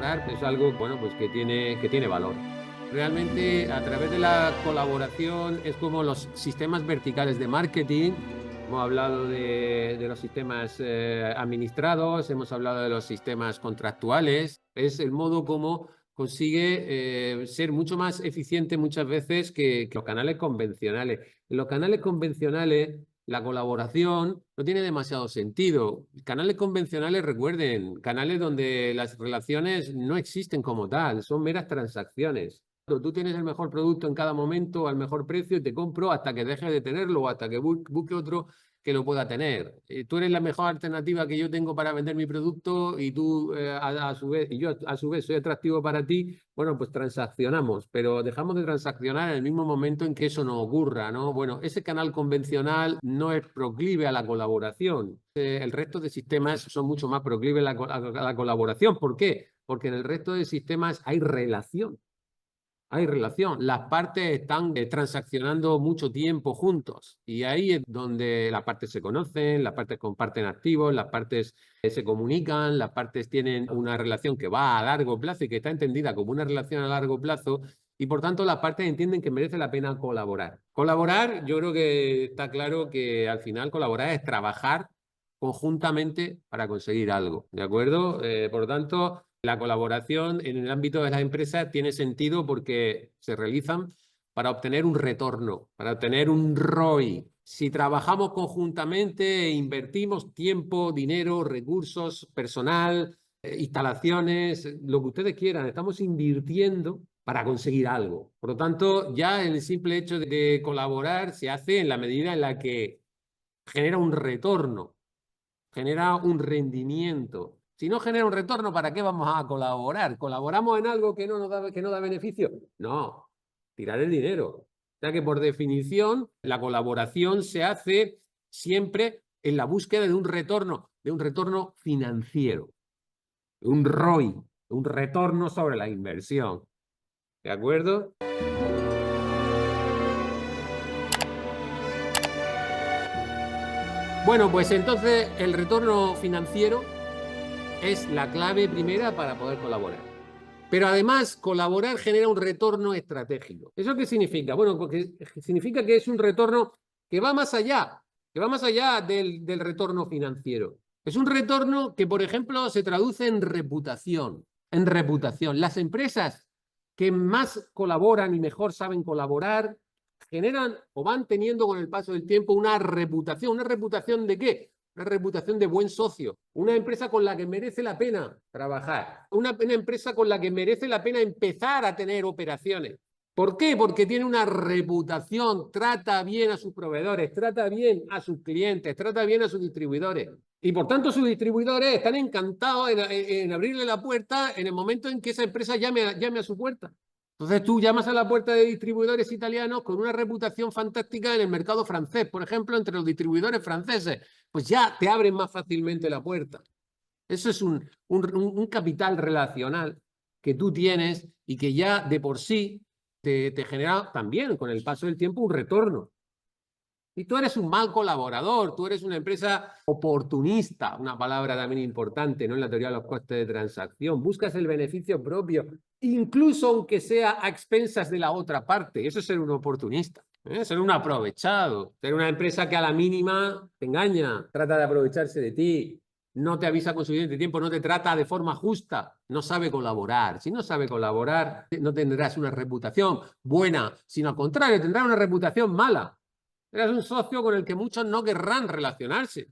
colaborar es algo, bueno, pues que tiene valor. Realmente, a través de la colaboración es como los sistemas verticales de marketing. Hemos hablado de los sistemas administrados, hemos hablado de los sistemas contractuales. Es el modo como consigue ser mucho más eficiente muchas veces que los canales convencionales. En los canales convencionales, la colaboración no tiene demasiado sentido. Canales convencionales, recuerden, canales donde las relaciones no existen como tal, son meras transacciones. Tú tienes el mejor producto en cada momento al mejor precio y te compro hasta que deje de tenerlo o hasta que busque otro que lo pueda tener. Tú eres la mejor alternativa que yo tengo para vender mi producto y tú a su vez, y yo a su vez soy atractivo para ti. Bueno, pues transaccionamos, pero dejamos de transaccionar en el mismo momento en que eso no ocurra, ¿no? Bueno, ese canal convencional no es proclive a la colaboración. El resto de sistemas son mucho más proclives a la colaboración. ¿Por qué? Porque en el resto de sistemas hay relación. Hay relación. Las partes están transaccionando mucho tiempo juntos y ahí es donde las partes se conocen, las partes comparten activos, las partes se comunican, las partes tienen una relación que va a largo plazo y que está entendida como una relación a largo plazo y por tanto las partes entienden que merece la pena colaborar. Colaborar, yo creo que está claro que al final colaborar es trabajar conjuntamente para conseguir algo, ¿de acuerdo? Por lo tanto, la colaboración en el ámbito de las empresas tiene sentido porque se realizan para obtener un retorno, para obtener un ROI. Si trabajamos conjuntamente, invertimos tiempo, dinero, recursos, personal, instalaciones, lo que ustedes quieran, estamos invirtiendo para conseguir algo. Por lo tanto, ya el simple hecho de colaborar se hace en la medida en la que genera un retorno, genera un rendimiento. Si no genera un retorno, ¿para qué vamos a colaborar? ¿Colaboramos en algo que no da beneficio? No, tirar el dinero. O sea que por definición la colaboración se hace siempre en la búsqueda de un retorno financiero, un ROI, un retorno sobre la inversión. ¿De acuerdo? Bueno, pues entonces el retorno financiero es la clave primera para poder colaborar. Pero además, colaborar genera un retorno estratégico. ¿Eso qué significa? Bueno, porque significa que es un retorno que va más allá, del retorno financiero. Es un retorno que, por ejemplo, se traduce en reputación. En reputación. Las empresas que más colaboran y mejor saben colaborar generan o van teniendo con el paso del tiempo una reputación. ¿Una reputación de qué? Una reputación de buen socio, una empresa con la que merece la pena trabajar, una empresa con la que merece la pena empezar a tener operaciones. ¿Por qué? Porque tiene una reputación, trata bien a sus proveedores, trata bien a sus clientes, trata bien a sus distribuidores. Y por tanto sus distribuidores están encantados en abrirle la puerta en el momento en que esa empresa llame a su puerta. Entonces tú llamas a la puerta de distribuidores italianos con una reputación fantástica en el mercado francés, por ejemplo, entre los distribuidores franceses, pues ya te abren más fácilmente la puerta. Eso es un capital relacional que tú tienes y que ya de por sí te genera también con el paso del tiempo un retorno. Y tú eres un mal colaborador, tú eres una empresa oportunista, una palabra también importante, ¿no? En la teoría de los costes de transacción. Buscas el beneficio propio, incluso aunque sea a expensas de la otra parte. Eso es ser un oportunista, ¿eh? Ser un aprovechado, ser una empresa que a la mínima te engaña, trata de aprovecharse de ti, no te avisa con suficiente tiempo, no te trata de forma justa, no sabe colaborar. Si no sabe colaborar, no tendrás una reputación buena, sino al contrario, tendrás una reputación mala. Eres un socio con el que muchos no querrán relacionarse.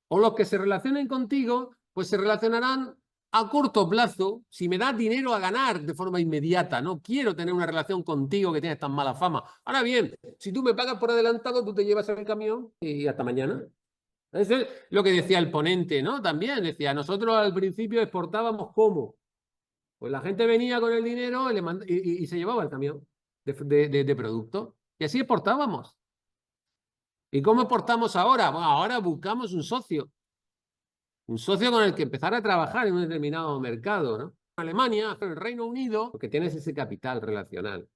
O los que se relacionen contigo, pues se relacionarán a corto plazo, si me das dinero a ganar de forma inmediata. No quiero tener una relación contigo que tienes tan mala fama. Ahora bien, si tú me pagas por adelantado, tú te llevas el camión y hasta mañana. Eso es lo que decía el ponente, ¿no? También decía, nosotros al principio exportábamos ¿cómo? Pues la gente venía con el dinero y se llevaba el camión de producto. Y así exportábamos. ¿Y cómo exportamos ahora? Bueno, ahora buscamos un socio con el que empezar a trabajar en un determinado mercado, ¿no? Alemania, el Reino Unido, porque tienes ese capital relacional.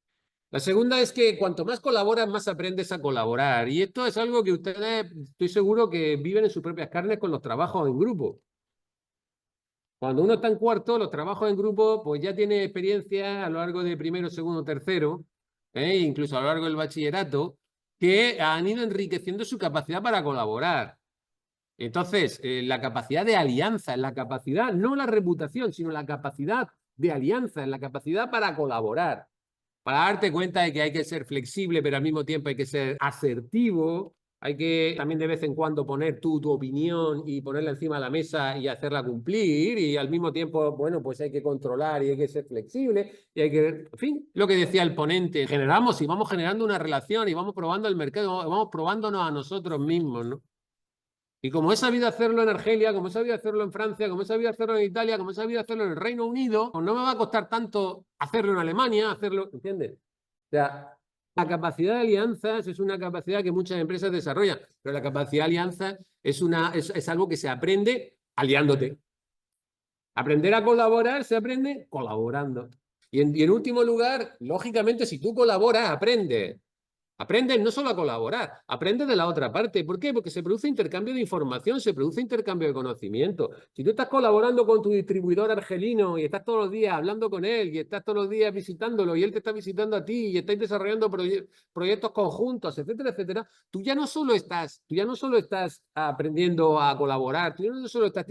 La segunda es que cuanto más colaboras, más aprendes a colaborar. Y esto es algo que ustedes, estoy seguro que viven en sus propias carnes con los trabajos en grupo. Cuando uno está en cuarto, los trabajos en grupo, pues ya tiene experiencia a lo largo de primero, segundo, tercero, incluso a lo largo del bachillerato, que han ido enriqueciendo su capacidad para colaborar. Entonces, la capacidad de alianza, la capacidad, no la reputación, sino la capacidad de alianza, la capacidad para colaborar, para darte cuenta de que hay que ser flexible, pero al mismo tiempo hay que ser asertivo, hay que también de vez en cuando poner tu opinión y ponerla encima de la mesa y hacerla cumplir, y al mismo tiempo, bueno, pues hay que controlar y hay que ser flexible, y hay que, en fin, lo que decía el ponente, generamos y vamos generando una relación y vamos probando el mercado, vamos probándonos a nosotros mismos, ¿no? Y como he sabido hacerlo en Argelia, como he sabido hacerlo en Francia, como he sabido hacerlo en Italia, como he sabido hacerlo en el Reino Unido, pues no me va a costar tanto hacerlo en Alemania, hacerlo, ¿entiendes? O sea, la capacidad de alianzas es una capacidad que muchas empresas desarrollan, pero la capacidad de alianzas es algo que se aprende aliándote. Aprender a colaborar se aprende colaborando. Y en último lugar, lógicamente, si tú colaboras, aprendes. Aprendes no solo a colaborar, aprendes de la otra parte. ¿Por qué? Porque se produce intercambio de información, se produce intercambio de conocimiento. Si tú estás colaborando con tu distribuidor argelino y estás todos los días hablando con él y estás todos los días visitándolo y él te está visitando a ti y estáis desarrollando proyectos conjuntos, etcétera, etcétera, tú ya no solo estás aprendiendo a colaborar, tú ya no solo estás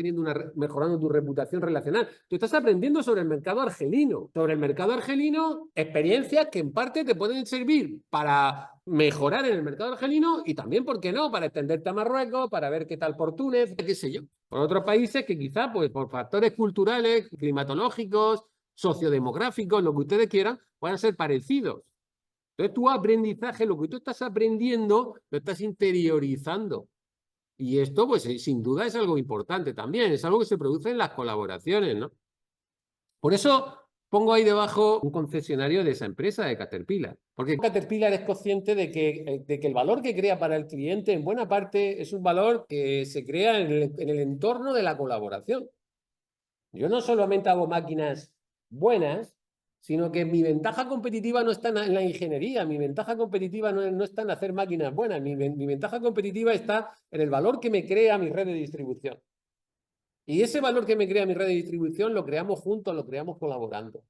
mejorando tu reputación relacional, tú estás aprendiendo sobre el mercado argelino. Sobre el mercado argelino, experiencias que en parte te pueden servir para mejorar en el mercado argelino y también, ¿por qué no?, para extenderte a Marruecos, para ver qué tal por Túnez, qué sé yo, por otros países que quizá, pues por factores culturales, climatológicos, sociodemográficos, lo que ustedes quieran, puedan ser parecidos. Entonces, tu aprendizaje, lo que tú estás aprendiendo, lo estás interiorizando. Y esto, pues, sin duda es algo importante también, es algo que se produce en las colaboraciones, ¿no? Por eso pongo ahí debajo un concesionario de esa empresa, de Caterpillar. Porque Caterpillar es consciente de que el valor que crea para el cliente en buena parte es un valor que se crea en el entorno de la colaboración. Yo no solamente hago máquinas buenas, sino que mi ventaja competitiva no está en la ingeniería, mi ventaja competitiva no está en hacer máquinas buenas, mi ventaja competitiva está en el valor que me crea mi red de distribución. Y ese valor que me crea mi red de distribución lo creamos juntos, lo creamos colaborando.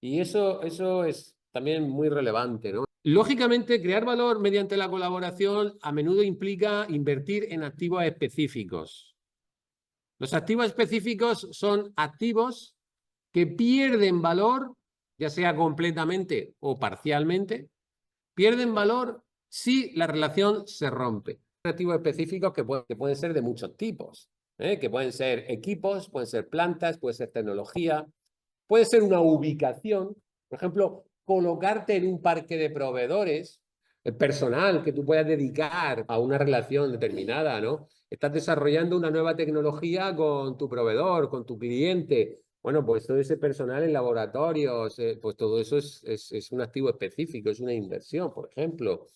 Y eso es también muy relevante, ¿no? Lógicamente, crear valor mediante la colaboración a menudo implica invertir en activos específicos. Los activos específicos son activos que pierden valor, ya sea completamente o parcialmente, pierden valor si la relación se rompe. Activos específicos que pueden ser de muchos tipos, que pueden ser equipos, pueden ser plantas, puede ser tecnología, puede ser una ubicación, por ejemplo, colocarte en un parque de proveedores, el personal que tú puedas dedicar a una relación determinada, ¿no? Estás desarrollando una nueva tecnología con tu proveedor, con tu cliente. Bueno, pues todo ese personal en laboratorios, pues todo eso es un activo específico, es una inversión, por ejemplo.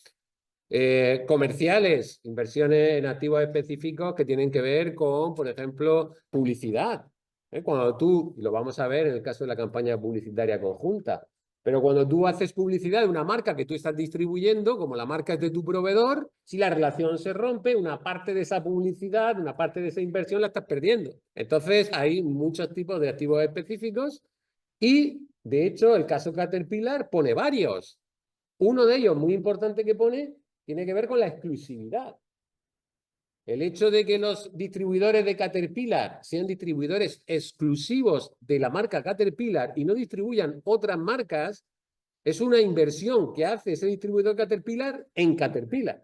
Comerciales, inversiones en activos específicos que tienen que ver con, por ejemplo, publicidad. Cuando tú, y lo vamos a ver en el caso de la campaña publicitaria conjunta, pero cuando tú haces publicidad de una marca que tú estás distribuyendo, como la marca es de tu proveedor, si la relación se rompe, una parte de esa publicidad, una parte de esa inversión la estás perdiendo. Entonces, hay muchos tipos de activos específicos y, de hecho, el caso Caterpillar pone varios. Uno de ellos, muy importante que pone, tiene que ver con la exclusividad. El hecho de que los distribuidores de Caterpillar sean distribuidores exclusivos de la marca Caterpillar y no distribuyan otras marcas es una inversión que hace ese distribuidor Caterpillar en Caterpillar.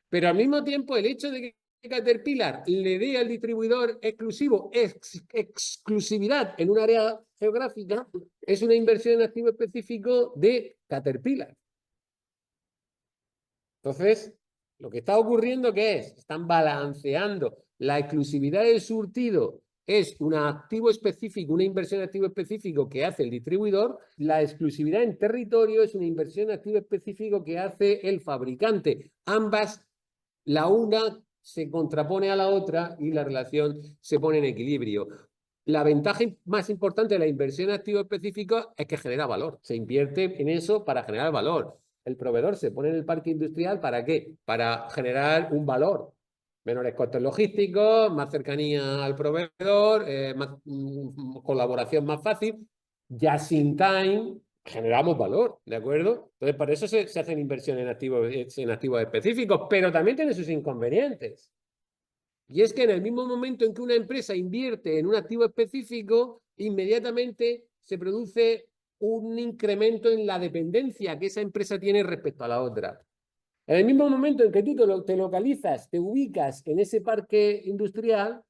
Pero al mismo tiempo el hecho de que Caterpillar le dé al distribuidor exclusivo exclusividad en un área geográfica es una inversión en activo específico de Caterpillar. Entonces, lo que está ocurriendo, ¿qué es? Están balanceando. La exclusividad del surtido es un activo específico, una inversión en activo específico que hace el distribuidor. La exclusividad en territorio es una inversión en activo específico que hace el fabricante. Ambas, la una se contrapone a la otra y la relación se pone en equilibrio. La ventaja más importante de la inversión en activo específico es que genera valor. Se invierte en eso para generar valor. El proveedor se pone en el parque industrial, ¿para qué? Para generar un valor. Menores costes logísticos, más cercanía al proveedor, colaboración más fácil. Just in time, generamos valor, ¿de acuerdo? Entonces, para eso se hacen inversiones en activos específicos, pero también tiene sus inconvenientes. Y es que en el mismo momento en que una empresa invierte en un activo específico, inmediatamente se produce un incremento en la dependencia que esa empresa tiene respecto a la otra. En el mismo momento en que tú te localizas, te ubicas en ese parque industrial,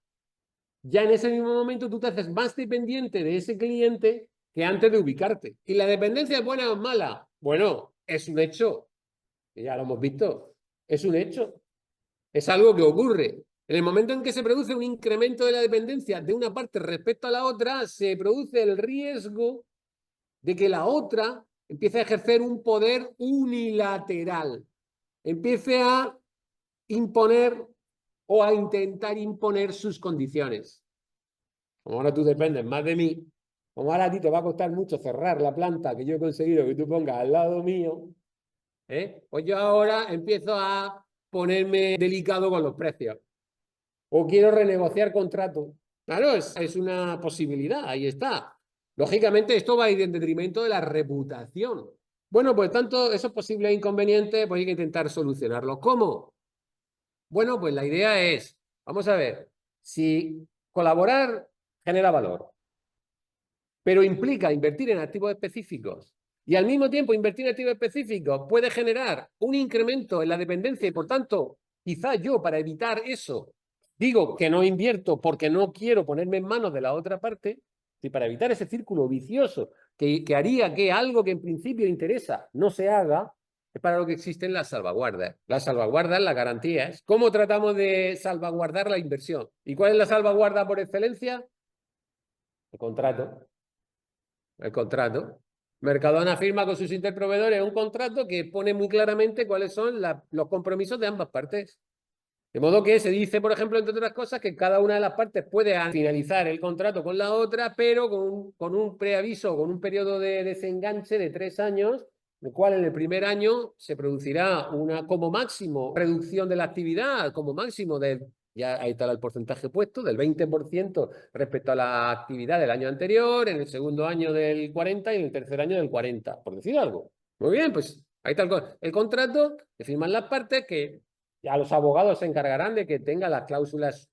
ya en ese mismo momento tú te haces más dependiente de ese cliente que antes de ubicarte. ¿Y la dependencia es buena o mala? Bueno, es un hecho. Ya lo hemos visto. Es un hecho. Es algo que ocurre. En el momento en que se produce un incremento de la dependencia de una parte respecto a la otra, se produce el riesgo de que la otra empiece a ejercer un poder unilateral, empiece a imponer o a intentar imponer sus condiciones. Como ahora tú dependes más de mí, como ahora a ti te va a costar mucho cerrar la planta que yo he conseguido que tú pongas al lado mío, pues yo ahora empiezo a ponerme delicado con los precios. O quiero renegociar contrato. Claro, es una posibilidad, ahí está. Lógicamente, esto va a ir en detrimento de la reputación. Bueno, pues tanto esos posibles inconvenientes, pues hay que intentar solucionarlos. ¿Cómo? Bueno, pues la idea es, vamos a ver, si colaborar genera valor, pero implica invertir en activos específicos y al mismo tiempo invertir en activos específicos puede generar un incremento en la dependencia y por tanto, quizá yo para evitar eso digo que no invierto porque no quiero ponerme en manos de la otra parte, y para evitar ese círculo vicioso que haría que algo que en principio interesa no se haga, es para lo que existen las salvaguardas. Las salvaguardas, las garantías. ¿Cómo tratamos de salvaguardar la inversión? ¿Y cuál es la salvaguarda por excelencia? El contrato. El contrato. Mercadona firma con sus interproveedores un contrato que pone muy claramente cuáles son los compromisos de ambas partes. De modo que se dice, por ejemplo, entre otras cosas, que cada una de las partes puede finalizar el contrato con la otra, pero con un preaviso, con un periodo de desenganche de 3 años, el cual en el primer año se producirá una, como máximo, reducción de la actividad, como máximo ya ahí está el porcentaje puesto, del 20% respecto a la actividad del año anterior, en el segundo año del 40% y en el tercer año del 40%, por decir algo. Muy bien, pues ahí está el contrato que firman las partes que ya los abogados se encargarán de que tenga las cláusulas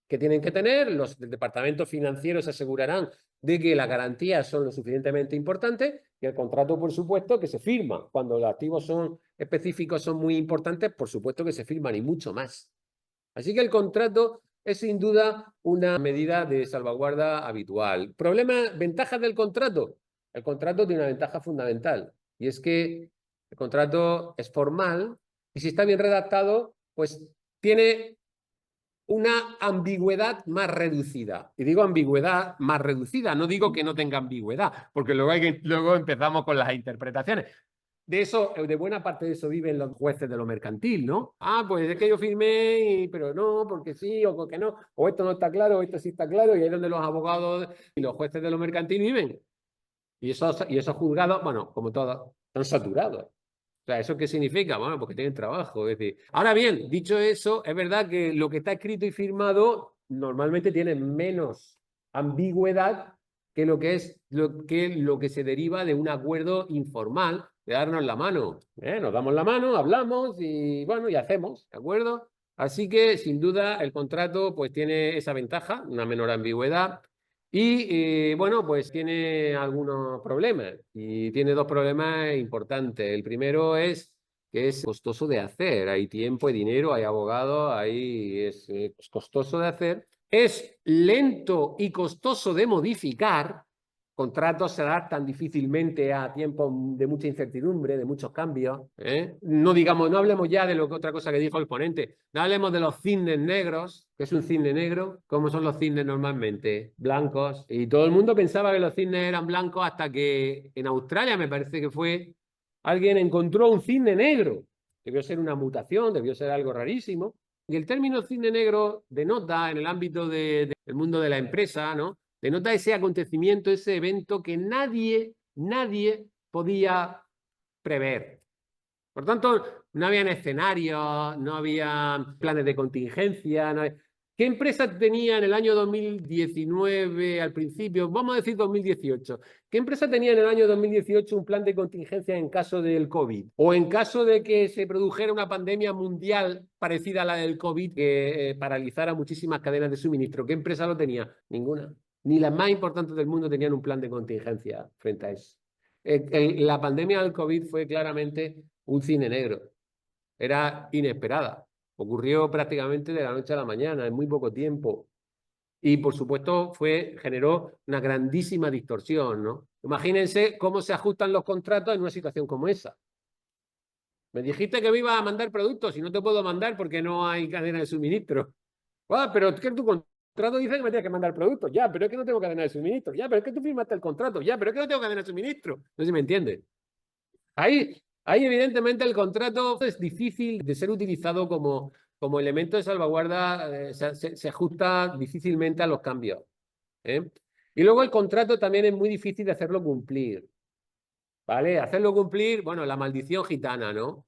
que tienen que tener, los departamentos financieros se asegurarán de que las garantías son lo suficientemente importantes y el contrato, por supuesto, que se firma. Cuando los activos son específicos, son muy importantes, por supuesto que se firman y mucho más. Así que el contrato es sin duda una medida de salvaguarda habitual. ¿Problema, ventajas del contrato? El contrato tiene una ventaja fundamental y es que el contrato es formal y si está bien redactado, pues tiene una ambigüedad más reducida. Y digo ambigüedad más reducida, no digo que no tenga ambigüedad, porque luego empezamos con las interpretaciones. De eso, de buena parte de eso viven los jueces de lo mercantil, ¿no? Ah, pues es que yo firmé, pero no, porque sí o porque no, o esto no está claro, o esto sí está claro, y ahí es donde los abogados y los jueces de lo mercantil viven. Y esos juzgados, bueno, como todos, están saturados. O sea, ¿eso qué significa? Bueno, porque tienen trabajo. Es decir, ahora bien, dicho eso, es verdad que lo que está escrito y firmado normalmente tiene menos ambigüedad que lo que es lo que se deriva de un acuerdo informal de darnos la mano. Nos damos la mano, hablamos y bueno, y hacemos, ¿de acuerdo? Así que sin duda el contrato pues tiene esa ventaja, una menor ambigüedad. Y bueno, pues tiene algunos problemas y tiene dos problemas importantes. El primero es que es costoso de hacer. Hay tiempo, hay dinero, hay abogados, es costoso de hacer. Es lento y costoso de modificar. Contratos se adaptan difícilmente a tiempos de mucha incertidumbre, de muchos cambios. No hablemos ya de otra cosa que dijo el ponente. No hablemos de los cisnes negros. ¿Qué es un cisne negro? ¿Cómo son los cisnes normalmente? Blancos. Y todo el mundo pensaba que los cisnes eran blancos hasta que en Australia, me parece que fue, alguien encontró un cisne negro. Debió ser una mutación, debió ser algo rarísimo. Y el término cisne negro denota en el ámbito del mundo de la empresa, ¿no? Denota ese acontecimiento, ese evento que nadie podía prever. Por tanto, no habían escenarios, no había planes de contingencia. ¿Qué empresa tenía en el año 2019 al principio? Vamos a decir 2018. ¿Qué empresa tenía en el año 2018 un plan de contingencia en caso del COVID? O en caso de que se produjera una pandemia mundial parecida a la del COVID que paralizara muchísimas cadenas de suministro. ¿Qué empresa lo tenía? Ninguna. Ni las más importantes del mundo tenían un plan de contingencia frente a eso. La pandemia del COVID fue claramente un cine negro. Era inesperada. Ocurrió prácticamente de la noche a la mañana, en muy poco tiempo. Y, por supuesto, generó una grandísima distorsión, ¿no? Imagínense cómo se ajustan los contratos en una situación como esa. Me dijiste que me iba a mandar productos y no te puedo mandar porque no hay cadena de suministro. Ah, pero es que tu contrato dice que me tienes que mandar productos. Ya, pero es que no tengo cadena de suministro. Ya, pero es que tú firmaste el contrato. Ya, pero es que no tengo cadena de suministro. No sé si me entiendes. Ahí evidentemente el contrato es difícil de ser utilizado como elemento de salvaguarda, se ajusta difícilmente a los cambios. ¿Eh? Y luego el contrato también es muy difícil de hacerlo cumplir. ¿Vale? Hacerlo cumplir, bueno, la maldición gitana, ¿no?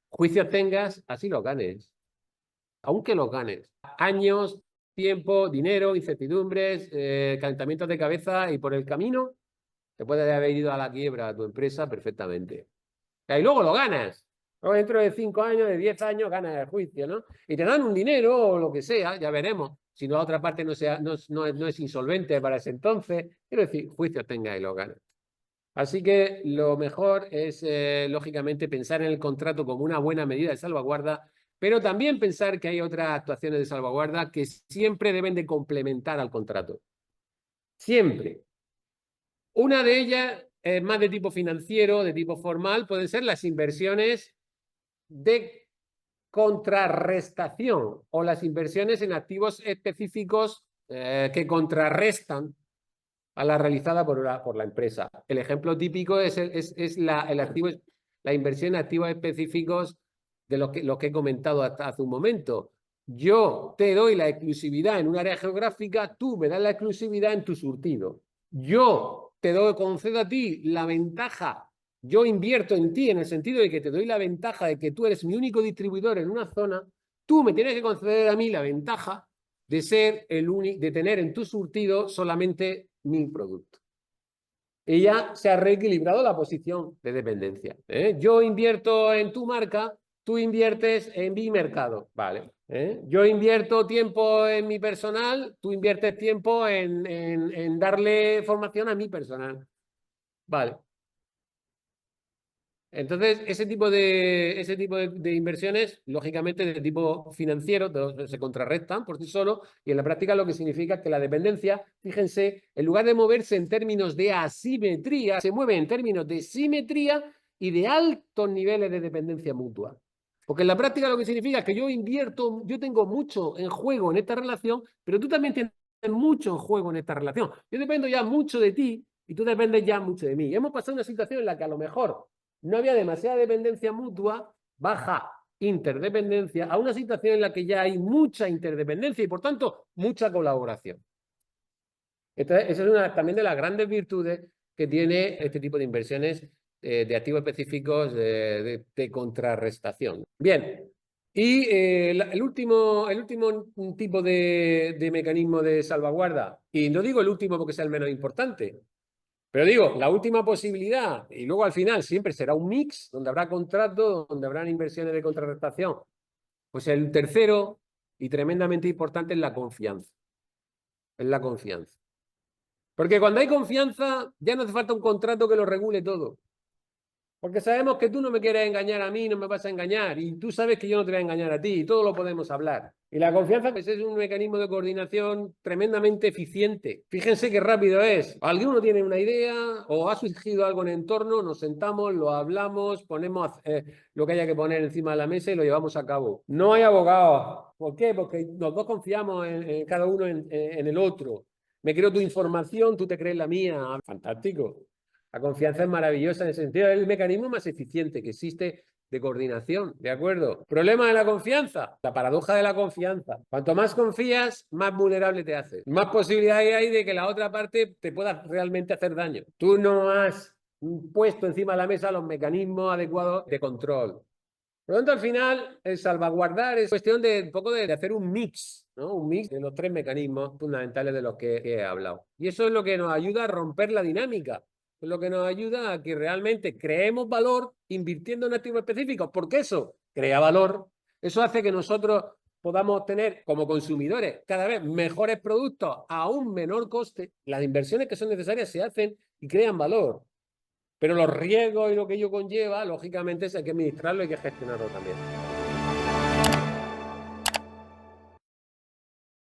Juicios tengas, así los ganes. Aunque los ganes. Años, tiempo, dinero, incertidumbres, calentamientos de cabeza y por el camino te puede haber ido a la quiebra a tu empresa perfectamente. Y luego lo ganas. Luego dentro de 5 años, de 10 años, ganas el juicio, ¿no? Y te dan un dinero o lo que sea, ya veremos. Si la otra parte no es insolvente para ese entonces, quiero decir, juicio tenga y lo ganas. Así que lo mejor es, lógicamente, pensar en el contrato como una buena medida de salvaguarda, pero también pensar que hay otras actuaciones de salvaguarda que siempre deben de complementar al contrato. Siempre. Una de ellas, más de tipo financiero, de tipo formal, pueden ser las inversiones de contrarrestación o las inversiones en activos específicos que contrarrestan a la realizada por la empresa. El ejemplo típico es la inversión en activos específicos de lo que he comentado hasta hace un momento. Yo te doy la exclusividad en un área geográfica, tú me das la exclusividad en tu surtido. Yo concedo a ti la ventaja, yo invierto en ti en el sentido de que te doy la ventaja de que tú eres mi único distribuidor en una zona, tú me tienes que conceder a mí la ventaja de tener en tu surtido solamente mi producto. Y ya se ha reequilibrado la posición de dependencia. Yo invierto en tu marca, tú inviertes en mi mercado. Vale. Yo invierto tiempo en mi personal, tú inviertes tiempo en darle formación a mi personal. Vale. Entonces, ese tipo de inversiones, lógicamente, de tipo financiero, se contrarrestan por sí solos y en la práctica lo que significa es que la dependencia, fíjense, en lugar de moverse en términos de asimetría, se mueve en términos de simetría y de altos niveles de dependencia mutua. Porque en la práctica lo que significa es que yo tengo mucho en juego en esta relación, pero tú también tienes mucho en juego en esta relación. Yo dependo ya mucho de ti y tú dependes ya mucho de mí. Y hemos pasado a una situación en la que a lo mejor no había demasiada dependencia mutua, baja interdependencia, a una situación en la que ya hay mucha interdependencia y, por tanto, mucha colaboración. Entonces, esa es una también de las grandes virtudes que tiene este tipo de inversiones de activos específicos de contrarrestación. Bien, y el último tipo de mecanismo de salvaguarda, y no digo el último porque sea el menos importante, pero digo, la última posibilidad, y luego al final siempre será un mix, donde habrá contratos, donde habrán inversiones de contrarrestación. Pues el tercero, y tremendamente importante, es la confianza. Es la confianza. Porque cuando hay confianza, ya no hace falta un contrato que lo regule todo. Porque sabemos que tú no me quieres engañar a mí, no me vas a engañar. Y tú sabes que yo no te voy a engañar a ti. Y todo lo podemos hablar. Y la confianza pues, es un mecanismo de coordinación tremendamente eficiente. Fíjense qué rápido es. Alguno tiene una idea o ha surgido algo en el entorno, nos sentamos, lo hablamos, ponemos lo que haya que poner encima de la mesa y lo llevamos a cabo. No hay abogados. ¿Por qué? Porque los dos confiamos en cada uno en el otro. Me creo tu información, tú te crees la mía. Fantástico. La confianza es maravillosa en el sentido del mecanismo más eficiente que existe de coordinación, ¿de acuerdo? ¿Problema de la confianza? La paradoja de la confianza. Cuanto más confías, más vulnerable te haces. Más posibilidades hay de que la otra parte te pueda realmente hacer daño. Tú no has puesto encima de la mesa los mecanismos adecuados de control. Por lo tanto, al final, el salvaguardar es cuestión de un poco de hacer un mix, ¿no? Un mix de los tres mecanismos fundamentales de los que he hablado. Y eso es lo que nos ayuda a romper la dinámica. Es lo que nos ayuda a que realmente creemos valor invirtiendo en activos específicos, porque eso crea valor. Eso hace que nosotros podamos tener como consumidores cada vez mejores productos a un menor coste. Las inversiones que son necesarias se hacen y crean valor. Pero los riesgos y lo que ello conlleva, lógicamente, hay que administrarlo y hay que gestionarlo también.